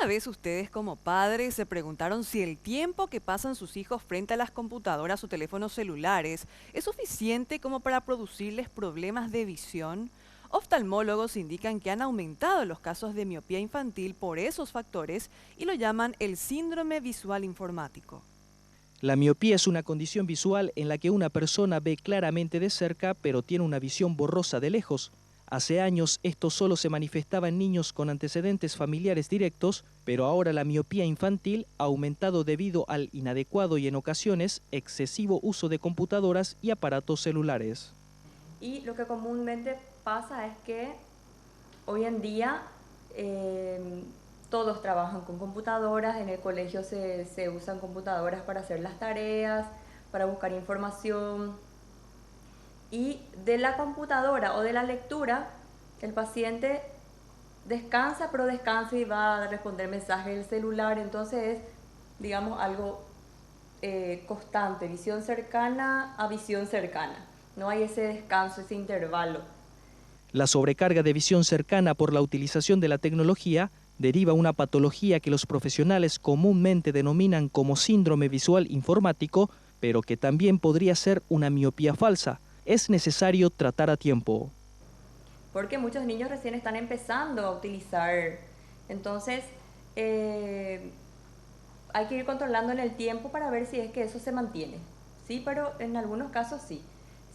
¿Alguna vez ustedes como padres se preguntaron si el tiempo que pasan sus hijos frente a las computadoras o teléfonos celulares es suficiente como para producirles problemas de visión? Oftalmólogos indican que han aumentado los casos de miopía infantil por esos factores y lo llaman el síndrome visual informático. La miopía es una condición visual en la que una persona ve claramente de cerca, pero tiene una visión borrosa de lejos. Hace años esto solo se manifestaba en niños con antecedentes familiares directos, pero ahora la miopía infantil ha aumentado debido al inadecuado y en ocasiones excesivo uso de computadoras y aparatos celulares. Y lo que comúnmente pasa es que hoy en día todos trabajan con computadoras, en el colegio se usan computadoras para hacer las tareas, para buscar información. Y de la computadora o de la lectura, el paciente descansa, pero descansa y va a responder mensajes del celular. Entonces es, digamos, algo constante, visión cercana a visión cercana. No hay ese descanso, ese intervalo. La sobrecarga de visión cercana por la utilización de la tecnología deriva una patología que los profesionales comúnmente denominan como síndrome visual informático, pero que también podría ser una miopía falsa. Es necesario tratar a tiempo. Porque muchos niños recién están empezando a utilizar. Entonces, hay que ir controlando en el tiempo para ver si es que eso se mantiene. Sí, pero en algunos casos sí.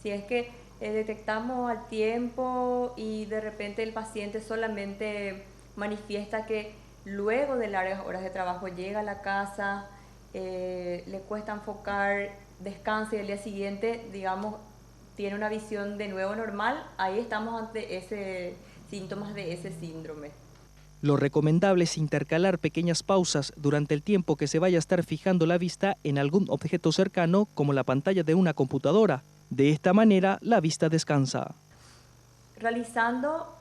Si es que detectamos al tiempo y de repente el paciente solamente manifiesta que luego de largas horas de trabajo llega a la casa, le cuesta enfocar, descansa y el día siguiente, digamos, tiene una visión de nuevo normal, ahí estamos ante síntomas de ese síndrome. Lo recomendable es intercalar pequeñas pausas durante el tiempo que se vaya a estar fijando la vista en algún objeto cercano, como la pantalla de una computadora. De esta manera, la vista descansa. Realizando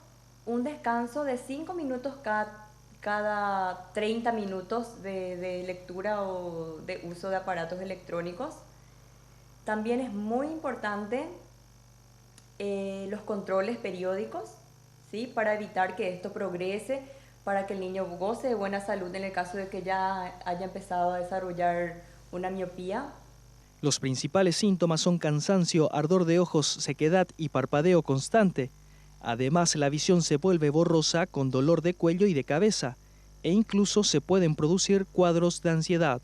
un descanso de 5 minutos cada 30 minutos de lectura o de uso de aparatos electrónicos. También es muy importante los controles periódicos, ¿sí? Para evitar que esto progrese, para que el niño goce de buena salud en el caso de que ya haya empezado a desarrollar una miopía. Los principales síntomas son cansancio, ardor de ojos, sequedad y parpadeo constante. Además, la visión se vuelve borrosa con dolor de cuello y de cabeza, e incluso se pueden producir cuadros de ansiedad.